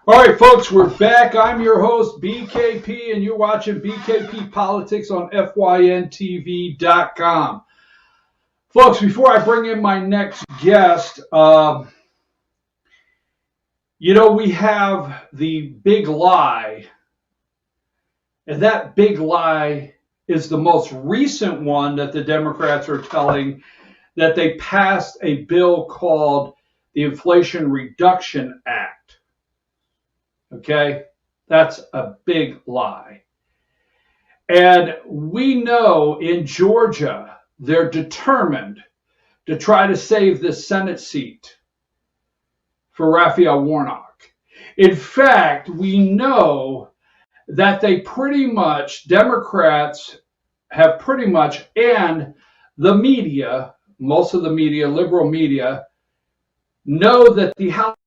All right, folks, we're back. I'm your host, BKP, and you're watching BKP Politics on FYNTV.com. Folks, before I bring in my next guest, we have the big lie, and that big lie is the most recent one that the Democrats are telling, that they passed a bill called the Inflation Reduction Act. Okay? That's a big lie. And we know in Georgia, they're determined to try to save the Senate seat for Raphael Warnock. In fact, we know that Democrats have pretty much, and the media, most of the media, liberal media, know that the House of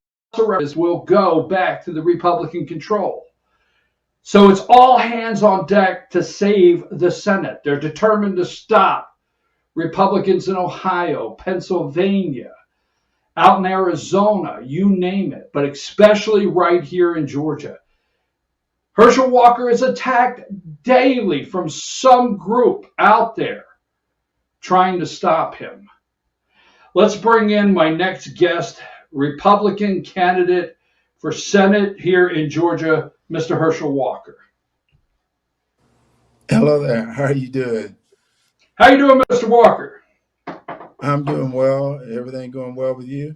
Representatives will go back to the Republican control. So it's all hands on deck to save the Senate. They're determined to stop Republicans in Ohio, Pennsylvania, out in Arizona, you name it, but especially right here in Georgia. Herschel Walker is attacked daily from some group out there trying to stop him. Let's bring in my next guest, Republican candidate for Senate here in Georgia, Mr. Herschel Walker. Hello there. How are you doing? How you doing, Mr. Walker? I'm doing well. Everything going well with you?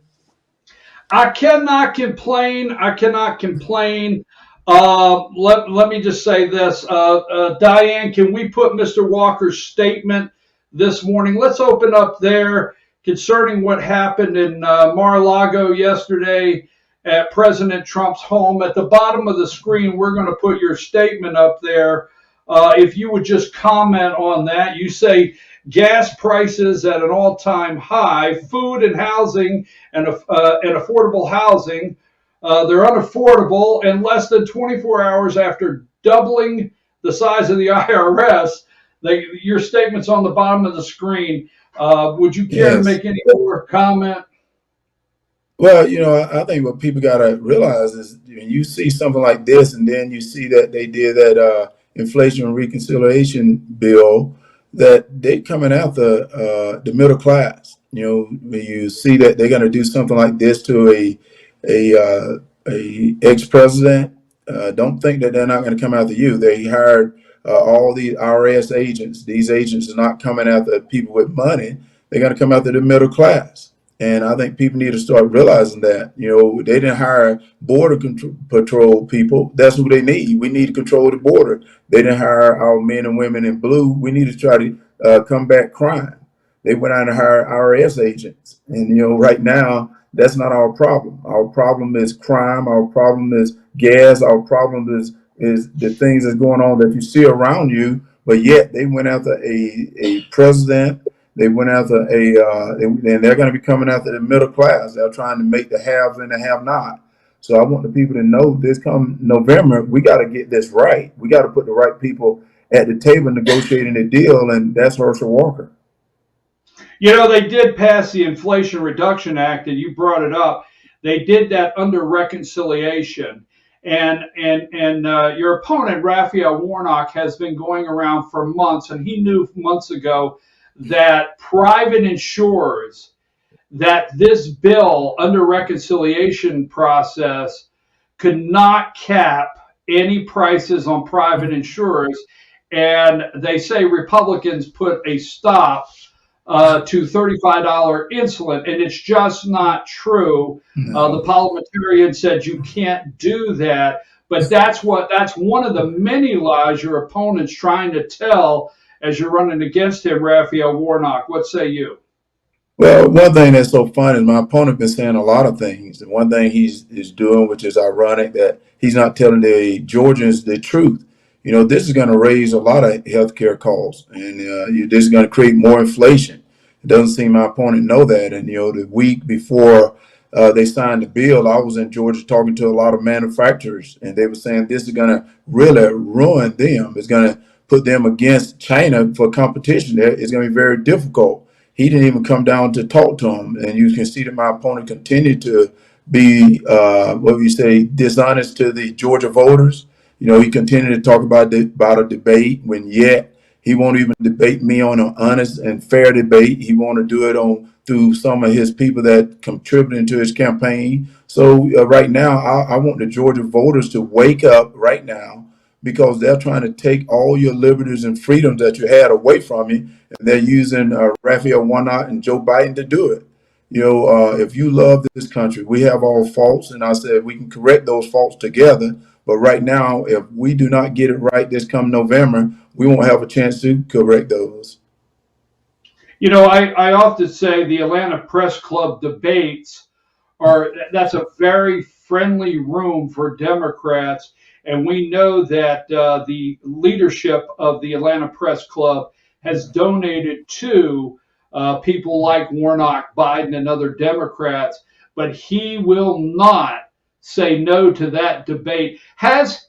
I cannot complain. Let me just say this. Diane, can we put Mr. Walker's statement this morning? Let's open up there concerning what happened in Mar-a-Lago yesterday at President Trump's home. At the bottom of the screen, we're going to put your statement up there. If you would just comment on that. You say gas prices at an all-time high, food and housing and affordable housing. They're unaffordable, and less than 24 hours after doubling the size of the IRS, your statement's on the bottom of the screen. Would you care to make any more comment? Well, I think what people got to realize is when you see something like this, and then you see that they did that Inflation Reconciliation bill, that they coming after the middle class. When you see that they're going to do something like this to a ex-president, don't think that they're not going to come after you. They hired all the IRS agents. These agents are not coming after people with money. They're going to come after the middle class. And I think people need to start realizing that. They didn't hire border patrol people. That's who they need. We need to control the border. They didn't hire our men and women in blue. We need to try to combat crime. They went out and hired IRS agents. And, right now, that's not our problem. Our problem is crime. Our problem is gas. Our problem is the things that's going on that you see around you. But yet they went after a president. They went after and they're going to be coming after the middle class. They're trying to make the haves and the have-not. So I want the people to know this come November, we got to get this right. We got to put the right people at the table negotiating the deal, and that's Herschel Walker. They did pass the Inflation Reduction Act, and you brought it up. They did that under reconciliation. And your opponent, Raphael Warnock, has been going around for months, and he knew months ago that private insurers, that this bill under reconciliation process could not cap any prices on private insurers. And they say Republicans put a stop to $35 insulin, and it's just not true. No. The parliamentarian said you can't do that, but that's one of the many lies your opponent's trying to tell as you're running against him, Raphael Warnock. What say you? Well, one thing that's so fun is my opponent been saying a lot of things. And one thing he's doing, which is ironic, that he's not telling the Georgians the truth. This is going to raise a lot of healthcare costs, and this is going to create more inflation. It doesn't seem my opponent know that. And the week before they signed the bill, I was in Georgia talking to a lot of manufacturers, and they were saying this is going to really ruin them. It's going to put them against China for competition. It's going to be very difficult. He didn't even come down to talk to him, and you can see that my opponent continued to be what we say dishonest to the Georgia voters. You know, he continued to talk about a debate when yet he won't even debate me on an honest and fair debate. He want to do it on through some of his people that contributing to his campaign. So right now, I want the Georgia voters to wake up right now because they're trying to take all your liberties and freedoms that you had away from you, and they're using Raphael Warnock and Joe Biden to do it. You know, if you love this country, we have all faults, and I said we can correct those faults together. But right now, if we do not get it right this come November, we won't have a chance to correct those. You know, I often say the Atlanta Press Club debates that's a very friendly room for Democrats. And we know that the leadership of the Atlanta Press Club has donated to people like Warnock, Biden, and other Democrats, but he will not say no to that debate. Has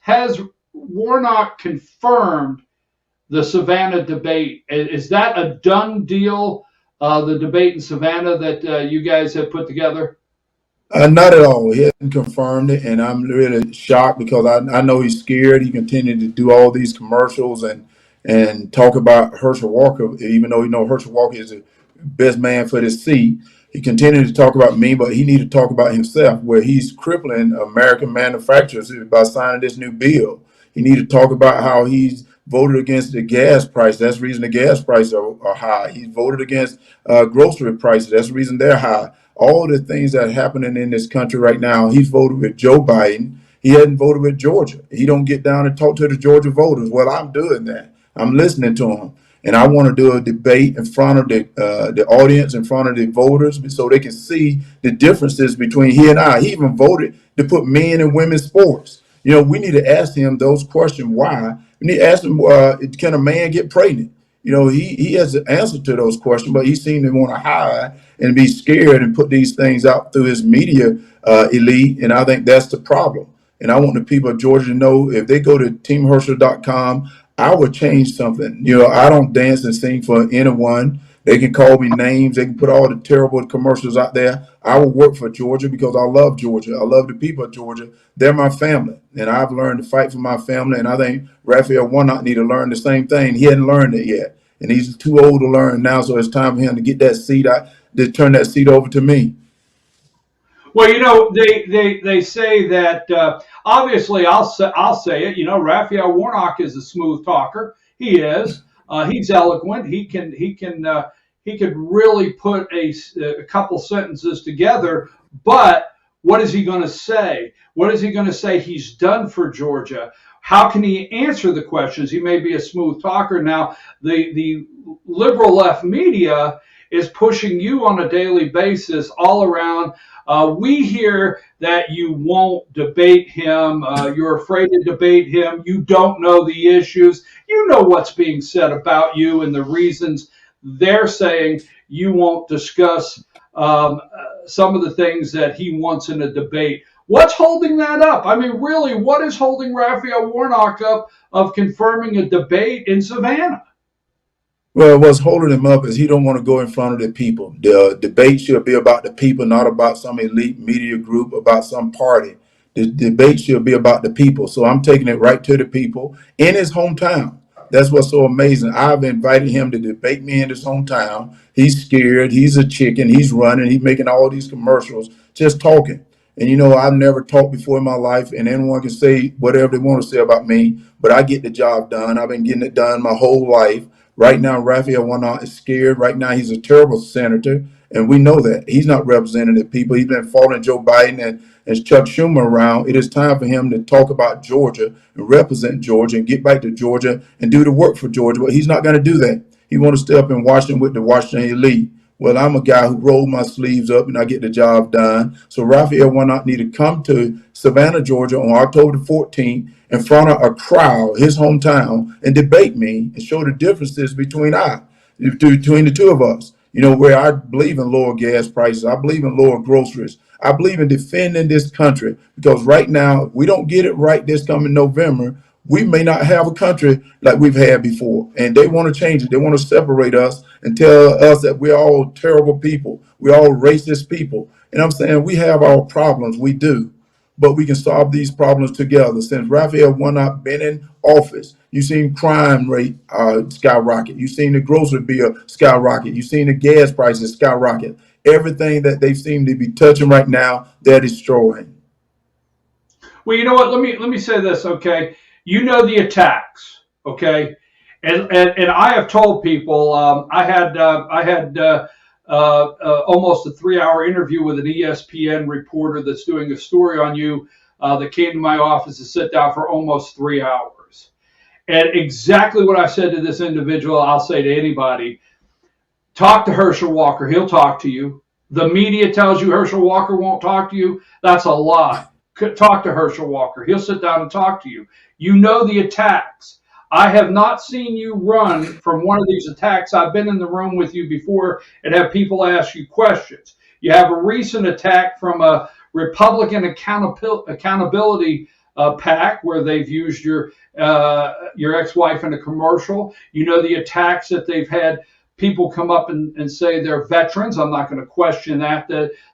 Warnock confirmed the Savannah debate? Is that a done deal? The debate in Savannah that you guys have put together? Not at all. He hasn't confirmed it, and I'm really shocked because I know he's scared. He continued to do all these commercials and talk about Herschel Walker, even though you know Herschel Walker is the best man for this seat. He continued to talk about me, but he needed to talk about himself, where he's crippling American manufacturers by signing this new bill. He needed to talk about how he's voted against the gas price. That's the reason the gas prices are high. He's voted against grocery prices. That's the reason they're high. All the things that are happening in this country right now, he's voted with Joe Biden. He hadn't voted with Georgia. He don't get down and talk to the Georgia voters. Well, I'm doing that. I'm listening to him. And I want to do a debate in front of the audience, in front of the voters, so they can see the differences between he and I. He even voted to put men and women's sports. You know, we need to ask him those questions. Why? We need to ask him, can a man get pregnant? You know, he has an answer to those questions, but he seemed to want to hide and be scared and put these things out through his media elite. And I think that's the problem. And I want the people of Georgia to know if they go to teamherschel.com, I would change something. You know, I don't dance and sing for anyone. They can call me names. They can put all the terrible commercials out there. I will work for Georgia because I love Georgia. I love the people of Georgia. They're my family. And I've learned to fight for my family. And I think Raphael Warnock need to learn the same thing. He hadn't learned it yet. And he's too old to learn now. So it's time for him to get that seat out, to turn that seat over to me. Well, you know, they say that obviously I'll say it. You know, Raphael Warnock is a smooth talker. He is. He's eloquent. He could really put a couple sentences together. But what is he going to say? What is he going to say he's done for Georgia? How can he answer the questions? He may be a smooth talker. Now, the liberal left media is pushing you on a daily basis all around. We hear that you won't debate him. You're afraid to debate him. You don't know the issues. You know what's being said about you and the reasons they're saying you won't discuss some of the things that he wants in a debate. What's holding that up? I mean, really, what is holding Raphael Warnock up of confirming a debate in Savannah? Well, what's holding him up is he don't want to go in front of the people. The debate should be about the people, not about some elite media group, about some party. The debate should be about the people. So I'm taking it right to the people in his hometown. That's what's so amazing. I've invited him to debate me in his hometown. He's scared. He's a chicken. He's running. He's making all these commercials, just talking. And you know, I've never talked before in my life, and anyone can say whatever they want to say about me, but I get the job done. I've been getting it done my whole life. Right now, Raphael Warnock is scared. Right now, he's a terrible senator, and we know that. He's not representing the people. He's been following Joe Biden and Chuck Schumer around. It is time for him to talk about Georgia and represent Georgia and get back to Georgia and do the work for Georgia. But he's not going to do that. He wants to stay up in Washington with the Washington elite. Well, I'm a guy who rolled my sleeves up and I get the job done. So Raphael Warnock need to come to Savannah, Georgia on October the 14th in front of a crowd, his hometown, and debate me and show the differences between the two of us. You know, where I believe in lower gas prices. I believe in lower groceries. I believe in defending this country because right now, if we don't get it right this coming November, we may not have a country like we've had before. And they want to change it. They want to separate us and tell us that we're all terrible people. We're all racist people. And I'm saying we have our problems. We do. But we can solve these problems together. Since Raphael Warnock been in office, you've seen crime rate skyrocket. You've seen the grocery bill skyrocket. You've seen the gas prices skyrocket. Everything that they seem to be touching right now, they're destroying. Well, you know what? Let me say this, okay? You know the attacks, okay? And I have told people I had almost a 3 hour interview with an ESPN reporter that's doing a story on you that came to my office to sit down for almost 3 hours. And exactly what I said to this individual, I'll say to anybody: talk to Herschel Walker. He'll talk to you. The media tells you Herschel Walker won't talk to you. That's a lie. Talk to Herschel Walker. He'll sit down and talk to you. You know the attacks. I have not seen you run from one of these attacks. I've been in the room with you before and have people ask you questions. You have a recent attack from a Republican accountability PAC where they've used your ex-wife in a commercial. You know the attacks that they've had people come up and say they're veterans. I'm not going to question that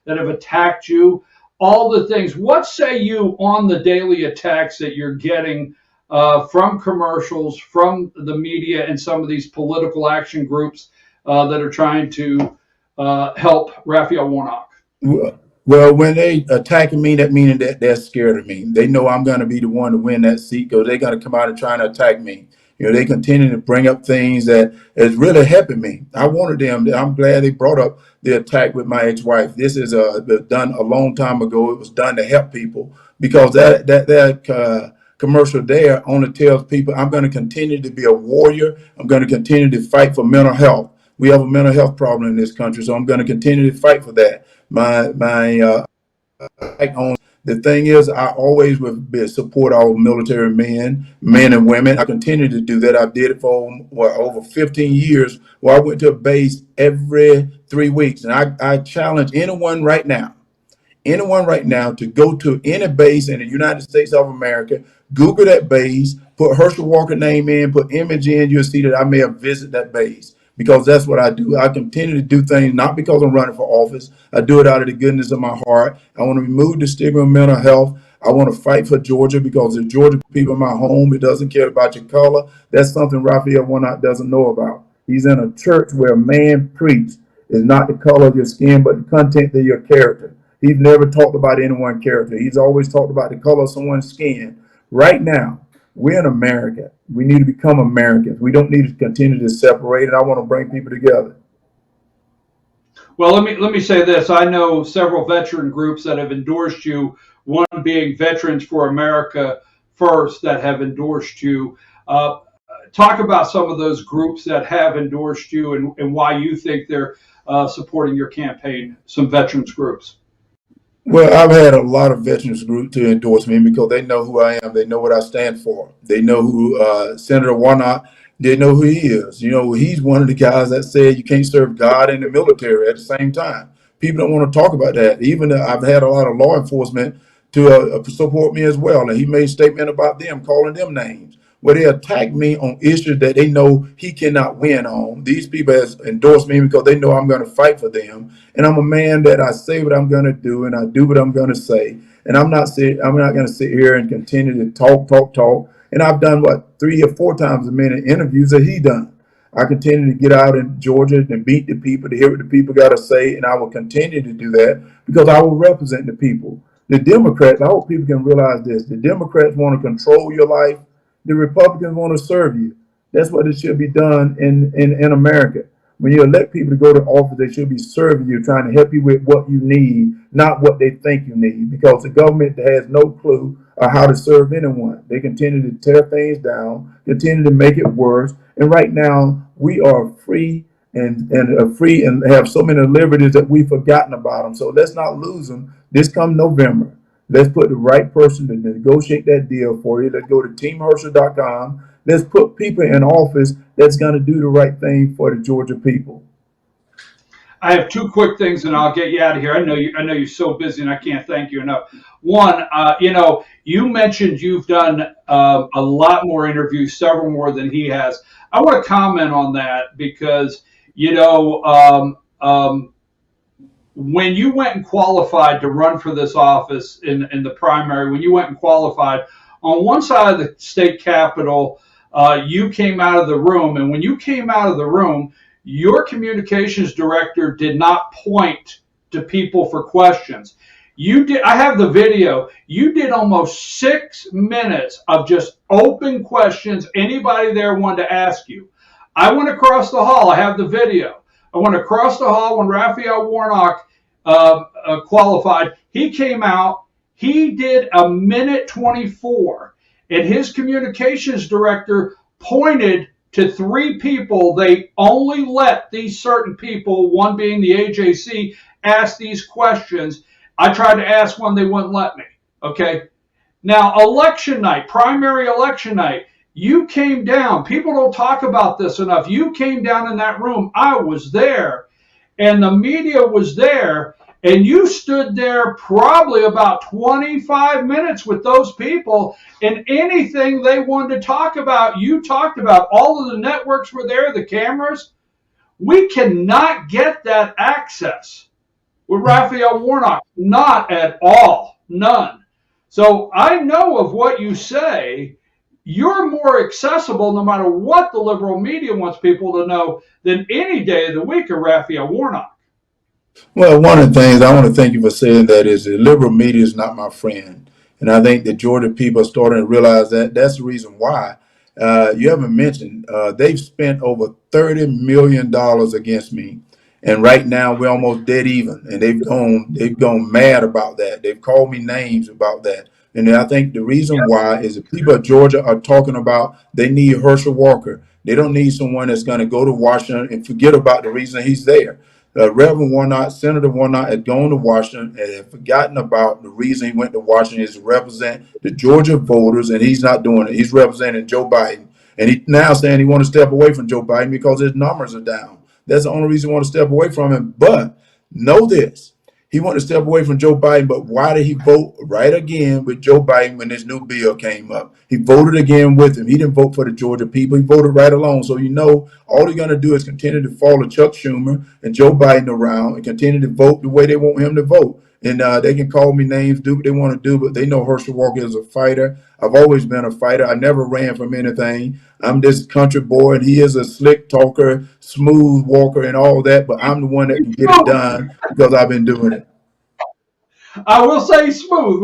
have attacked you. All the things. What say you on the daily attacks that you're getting from commercials, from the media, and some of these political action groups that are trying to help Raphael Warnock? Well, when they attacking me, that meaning that they're scared of me. They know I'm going to be the one to win that seat because they're going to come out and try to attack me. You know, they continue to bring up things that is really helping me. I wanted them. I'm glad they brought up the attack with my ex-wife. This is done a long time ago. It was done to help people because that commercial there only tells people I'm going to continue to be a warrior. I'm going to continue to fight for mental health. We have a mental health problem in this country, so I'm going to continue to fight for that. My on the thing is, I always would support our military men and women. I continue to do that. I did it for over 15 years, where I went to a base every 3 weeks, and I challenge anyone right now to go to any base in the United States of America, Google that base, put Herschel Walker name in, put image in, you'll see that I may have visited that base because that's what I do. I continue to do things not because I'm running for office. I do it out of the goodness of my heart. I want to remove the stigma of mental health. I want to fight for Georgia because the Georgia people in my home, it doesn't care about your color. That's something Raphael Warnock doesn't know about. He's in a church where man preached is not the color of your skin, but the content of your character. He's never talked about anyone's character. He's always talked about the color of someone's skin. Right now, we're in America. We need to become Americans. We don't need to continue to separate, and I want to bring people together. Well, let me say this. I know several veteran groups that have endorsed you. One being Veterans for America First that have endorsed you. Talk about some of those groups that have endorsed you and why you think they're supporting your campaign. Some veterans groups. Well, I've had a lot of veterans group to endorse me because they know who I am. They know what I stand for. They know who Senator Warnock. They know who he is. You know, he's one of the guys that said you can't serve God and the military at the same time. People don't want to talk about that. Even I've had a lot of law enforcement to support me as well. And he made a statement about them, calling them names. Where they attack me on issues that they know he cannot win on. These people has endorsed me because they know I'm going to fight for them. And I'm a man that I say what I'm going to do and I do what I'm going to say. And I'm not going to sit here and continue to talk. And I've done what 3 or 4 times a minute interviews that he done. I continue to get out in Georgia and meet the people to hear what the people got to say, and I will continue to do that because I will represent the people. The Democrats, I hope people can realize this. The Democrats want to control your life. The Republicans want to serve you. That's what it should be done in America. When you elect people to go to office, they should be serving you, trying to help you with what you need, not what they think you need, because the government has no clue of how to serve anyone. They continue to tear things down, continue to make it worse. And right now, we are free and have so many liberties that we've forgotten about them. So let's not lose them this come November. Let's put the right person to negotiate that deal for you. Let's go to teamherschel.com. Let's put people in office that's going to do the right thing for the Georgia people. I have two quick things, and I'll get you out of here. I know you're so busy, and I can't thank you enough. One, you mentioned you've done a lot more interviews, several more than he has. I want to comment on that because you know when you went and qualified to run for this office in the primary, when you went and qualified, on one side of the state capitol, you came out of the room. And when you came out of the room, your communications director did not point to people for questions. You did. I have the video. You did almost 6 minutes of just open questions anybody there wanted to ask you. I went across the hall. I have the video. I went across the hall when Raphael Warnock qualified. He came out. He did a minute 24, and his communications director pointed to three people. They only let these certain people, one being the AJC, ask these questions. I tried to ask one, they wouldn't let me. Okay. Now, election night, primary election night, you came down. People don't talk about this enough. You came down in that room. I was there, and the media was there, and you stood there probably about 25 minutes with those people, and anything they wanted to talk about, you talked about. All of the networks were there, the cameras. We cannot get that access with Raphael Warnock. Not at all. None. So I know of what you say. You're more accessible no matter what the liberal media wants people to know than any day of the week of Raphael Warnock. Well, one of the things I want to thank you for saying that is the liberal media is not my friend. And I think the Georgia people are starting to realize that. That's the reason why. You haven't mentioned they've spent over $30 million against me. And right now we're almost dead even. And they've gone mad about that. They've called me names about that. And I think the reason why is the people of Georgia are talking about they need Herschel Walker. They don't need someone that's going to go to Washington and forget about the reason he's there. Reverend Warnock, Senator Warnock had gone to Washington and had forgotten about the reason he went to Washington is to represent the Georgia voters, and he's not doing it. He's representing Joe Biden. And he's now saying he wants to step away from Joe Biden because his numbers are down. That's the only reason he wants to step away from him. But know this. He wanted to step away from Joe Biden, but why did he vote right again with Joe Biden when this new bill came up? He voted again with him. He didn't vote for the Georgia people. He voted right along. So all they're going to do is continue to follow Chuck Schumer and Joe Biden around and continue to vote the way they want him to vote. And they can call me names, do what they want to do, but they know Herschel Walker is a fighter. I've always been a fighter. I never ran from anything. I'm this country boy, and he is a slick talker, smooth walker, and all that. But I'm the one that can get it done because I've been doing it. I will say smooth.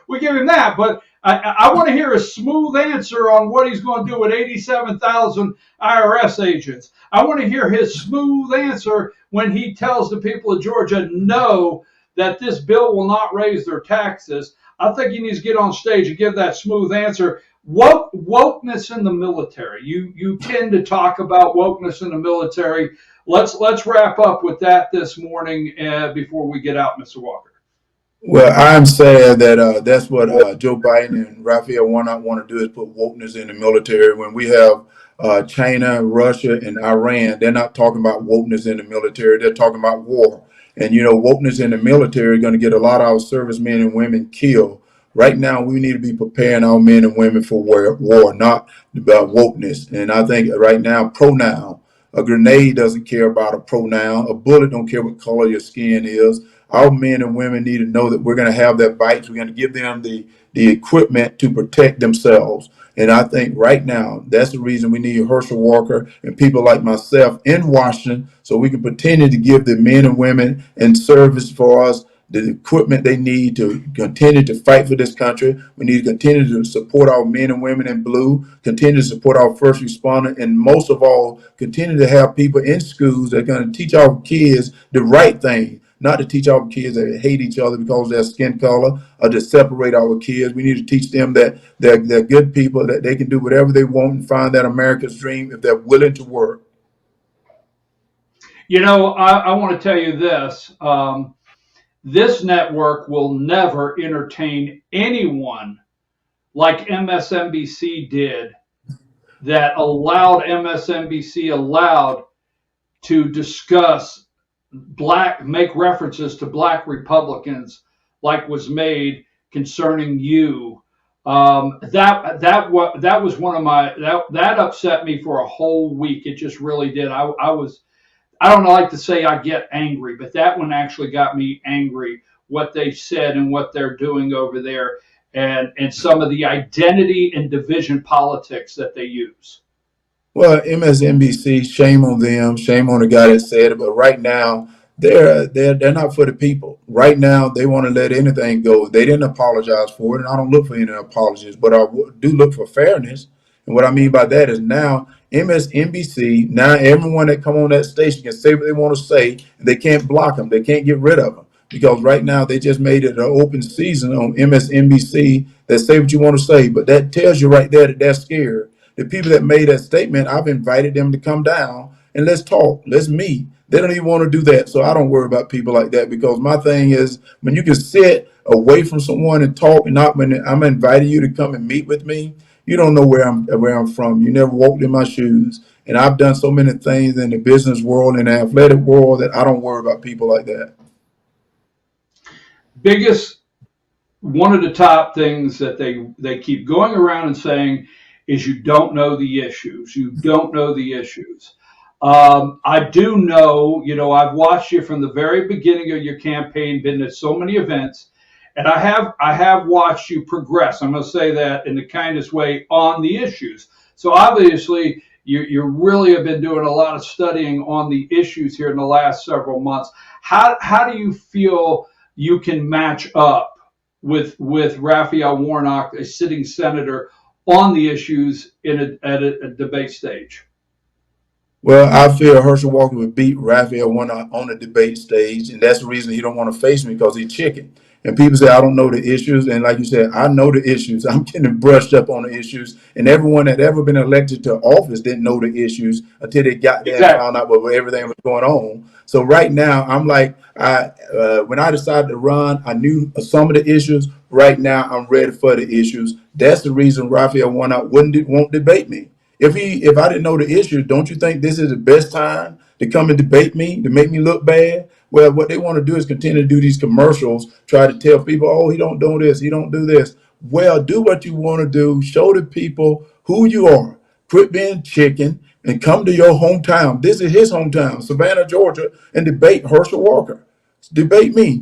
We give him that, but I want to hear a smooth answer on what he's going to do with 87,000 IRS agents. I want to hear his smooth answer when he tells the people of Georgia no, that this bill will not raise their taxes. I think he needs to get on stage and give that smooth answer. Wokeness in the military. You tend to talk about wokeness in the military. Let's wrap up with that this morning before we get out, Mr. Walker. Well, I'm sad that that's what Joe Biden and Raphael Warnock want to do is put wokeness in the military. When we have China, Russia, and Iran, they're not talking about wokeness in the military. They're talking about war. And, wokeness in the military is going to get a lot of our servicemen and women killed. Right now, we need to be preparing our men and women for war, not about wokeness. And I think right now, pronoun. A grenade doesn't care about a pronoun. A bullet don't care what color your skin is. Our men and women need to know that we're going to have their bikes. We're going to give them the equipment to protect themselves. And I think right now, that's the reason we need Herschel Walker and people like myself in Washington so we can continue to give the men and women in service for us the equipment they need to continue to fight for this country. We need to continue to support our men and women in blue, continue to support our first responder, and most of all, continue to have people in schools that are going to teach our kids the right thing, not to teach our kids that hate each other because of their skin color or to separate our kids. We need to teach them that they're good people, that they can do whatever they want and find that America's dream if they're willing to work. I want to tell you this. This network will never entertain anyone like MSNBC did, that allowed MSNBC to discuss make references to black Republicans like was made concerning you. That was one of my that upset me for a whole week. It just really did. I don't like to say I get angry, but that one actually got me angry. What they said and what they're doing over there, and some of the identity and division politics that they use. Well, MSNBC, shame on them, shame on the guy that said it. But right now, they're not for the people. Right now, they want to let anything go. They didn't apologize for it, and I don't look for any apologies, but do look for fairness. And what I mean by that is now MSNBC, now everyone that come on that station can say what they want to say, and they can't block them. They can't get rid of them because right now they just made it an open season on MSNBC that say what you want to say. But that tells you right there that they're scared. The people that made that statement, I've invited them to come down and let's talk, let's meet. They don't even want to do that. So I don't worry about people like that because my thing is when you can sit away from someone and talk and not when I'm inviting you to come and meet with me, you don't know where I'm from. You never walked in my shoes. And I've done so many things in the business world and the athletic world that I don't worry about people like that. Biggest One of the top things that they keep going around and saying is you don't know the issues. You don't know the issues. I do know, I've watched you from the very beginning of your campaign, been at so many events, and I have watched you progress. I'm going to say that in the kindest way on the issues. So obviously, you really have been doing a lot of studying on the issues here in the last several months. How do you feel you can match up with Raphael Warnock, a sitting senator, on the issues at a debate stage? Well, I feel Herschel Walker would beat Raphael Warnock on the debate stage, and that's the reason he don't want to face me because he's chicken. And people say I don't know the issues, and like you said, I know the issues. I'm getting brushed up on the issues, and everyone that ever been elected to office didn't know the issues until they got there and Exactly. found out what everything was going on. So right now, I'm like, when I decided to run, I knew some of the issues. Right now, I'm ready for the issues. That's the reason Raphael Warnock won't debate me. If I didn't know the issue, don't you think this is the best time to come and debate me, to make me look bad? Well, what they want to do is continue to do these commercials, try to tell people, oh, he don't do this, he don't do this. Well, do what you want to do. Show the people who you are. Quit being chicken and come to your hometown. This is his hometown, Savannah, Georgia, and debate Herschel Walker. Debate me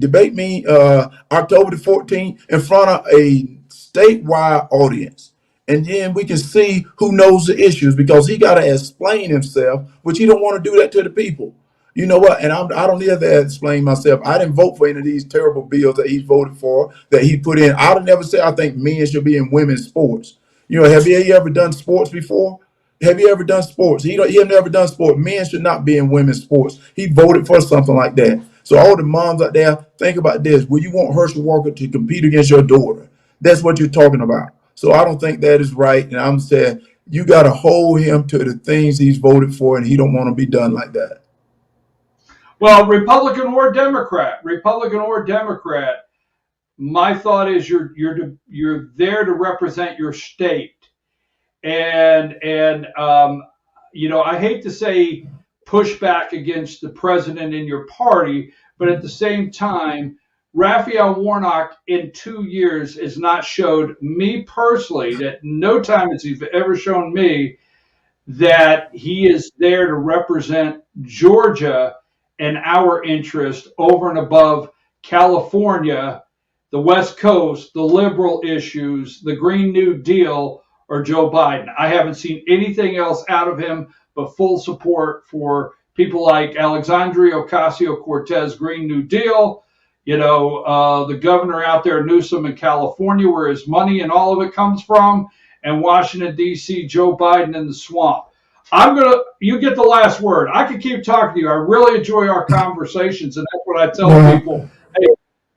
October the 14th in front of a statewide audience. And then we can see who knows the issues because he got to explain himself, which he don't want to do that to the people. You know what? And I don't need to explain myself. I didn't vote for any of these terrible bills that he voted for, that he put in. I would never say I think men should be in women's sports. Have you ever done sports before? Have you ever done sports? He have never done sports. Men should not be in women's sports. He voted for something like that. So all the moms out there, think about this. Will you want Herschel Walker to compete against your daughter? That's what you're talking about. So I don't think that is right. And I'm saying you got to hold him to the things he's voted for, and he don't want to be done like that. Well, Republican or Democrat, my thought is you're there to represent your state, and I hate to say push back against the president in your party, but at the same time, Raphael Warnock in 2 years has not showed me personally that no time has he ever shown me that he is there to represent Georgia and our interest over and above California, the West Coast, the liberal issues, the Green New Deal, or Joe Biden. I haven't seen anything else out of him but full support for people like Alexandria Ocasio-Cortez, Green New Deal, the governor out there, Newsom in California, where his money and all of it comes from, and Washington, D.C., Joe Biden in the swamp. You get the last word. I could keep talking to you. I really enjoy our conversations, and that's what I tell people. Hey,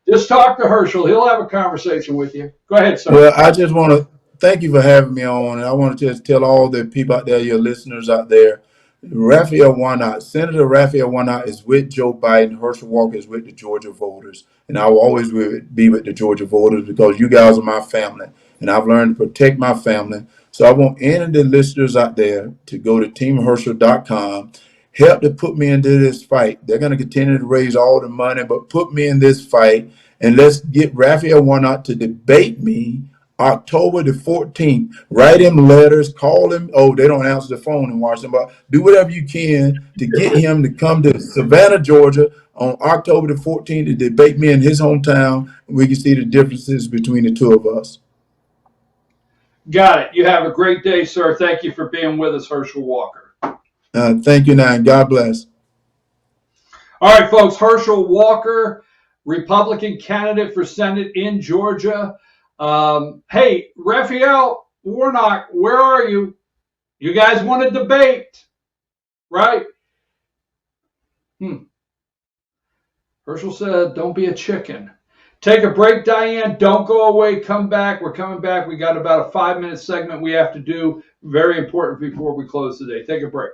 just talk to Herschel. He'll have a conversation with you. Go ahead, sir. Well, I just want to thank you for having me on. And I want to just tell all the people out there, your listeners out there, Senator Raphael Warnock is with Joe Biden. Herschel Walker is with the Georgia voters. And I will always be with the Georgia voters because you guys are my family. And I've learned to protect my family. So I want any of the listeners out there to go to teamherschel.com help to put me into this fight. They're going to continue to raise all the money, but put me in this fight, and let's get Raphael Warnock to debate me October the 14th. Write him letters, call him. Oh, they don't answer the phone in Washington, but do whatever you can to get him to come to Savannah, Georgia on October the 14th to debate me in his hometown. We can see the differences between the two of us. Got it. You have a great day, sir. Thank you for being with us, Herschel Walker. Thank you, now. God bless. All right, folks. Herschel Walker, Republican candidate for Senate in Georgia. Hey, Raphael Warnock, where are you? You guys want to debate, right? Herschel said, don't be a chicken. Take a break, Diane. Don't go away. Come back. We're coming back. We got about a 5-minute segment we have to do. Very important before we close today. Take a break.